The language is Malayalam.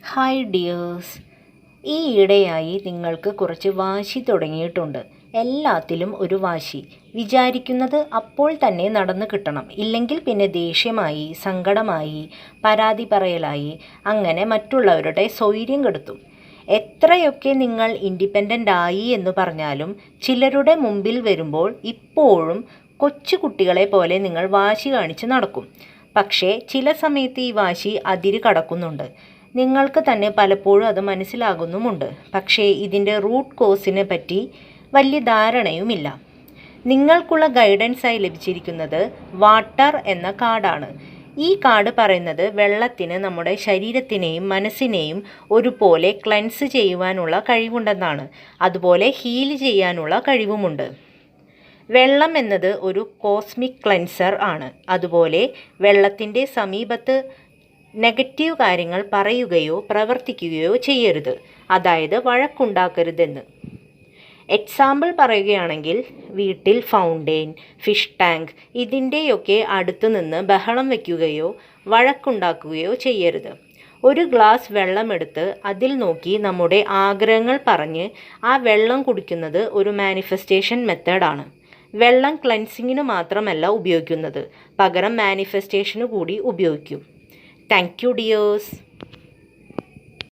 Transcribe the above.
Hi dears. ഈയിടെയായി നിങ്ങൾക്ക് കുറച്ച് വാശി തുടങ്ങിയിട്ടുണ്ട്. എല്ലാത്തിലും ഒരു വാശി. വിചാരിക്കുന്നത് അപ്പോൾ തന്നെ നടന്നു കിട്ടണം. ഇല്ലെങ്കിൽ പിന്നെ ദേഷ്യമായി, സങ്കടമായി, പരാതി പറയലായി, അങ്ങനെ മറ്റുള്ളവരുടെ സ്വൈര്യം കെടുത്തും. എത്രയൊക്കെ നിങ്ങൾ ഇൻഡിപെൻഡൻ്റ് ആയി എന്ന് പറഞ്ഞാലും ചിലരുടെ മുമ്പിൽ വരുമ്പോൾ ഇപ്പോഴും കൊച്ചു കുട്ടികളെ പോലെ നിങ്ങൾ വാശി കാണിച്ച് നടക്കും. പക്ഷേ ചില സമയത്ത് ഈ വാശി അതിര് കടക്കുന്നുണ്ട്. നിങ്ങൾക്ക് തന്നെ പലപ്പോഴും അത് മനസ്സിലാകുന്നുമുണ്ട്. പക്ഷേ ഇതിൻ്റെ റൂട്ട് കോസിനെ പറ്റി വലിയ ധാരണയുമില്ല. നിങ്ങൾക്കുള്ള ഗൈഡൻസായി ലഭിച്ചിരിക്കുന്നത് വാട്ടർ എന്ന കാർഡാണ്. ഈ കാർഡ് പറയുന്നത് വെള്ളത്തിന് നമ്മുടെ ശരീരത്തിനെയും മനസ്സിനെയും ഒരുപോലെ ക്ലെൻസ് ചെയ്യുവാനുള്ള കഴിവുണ്ടെന്നാണ്. അതുപോലെ ഹീൽ ചെയ്യാനുള്ള കഴിവുമുണ്ട്. വെള്ളം എന്നത് ഒരു കോസ്മിക് ക്ലെൻസർ ആണ്. അതുപോലെ വെള്ളത്തിൻ്റെ സമീപത്ത് നെഗറ്റീവ് കാര്യങ്ങൾ പറയുകയോ പ്രവർത്തിക്കുകയോ ചെയ്യരുത്. അതായത് വഴക്കുണ്ടാക്കരുതെന്ന്. എക്സാമ്പിൾ പറയുകയാണെങ്കിൽ വീട്ടിൽ ഫൗണ്ടെയിൻ, ഫിഷ് ടാങ്ക് ഇതിൻ്റെയൊക്കെ അടുത്ത് നിന്ന് ബഹളം വയ്ക്കുകയോ വഴക്കുണ്ടാക്കുകയോ ചെയ്യരുത്. ഒരു ഗ്ലാസ് വെള്ളമെടുത്ത് അതിൽ നോക്കി നമ്മുടെ ആഗ്രഹങ്ങൾ പറഞ്ഞ് ആ വെള്ളം കുടിക്കുന്നത് ഒരു മാനിഫെസ്റ്റേഷൻ മെത്തേഡാണ്. വെള്ളം ക്ലെൻസിങ്ങിന് മാത്രമല്ല ഉപയോഗിക്കുന്നത്, പകരം മാനിഫെസ്റ്റേഷന് കൂടി ഉപയോഗിക്കും. Thank you, dears.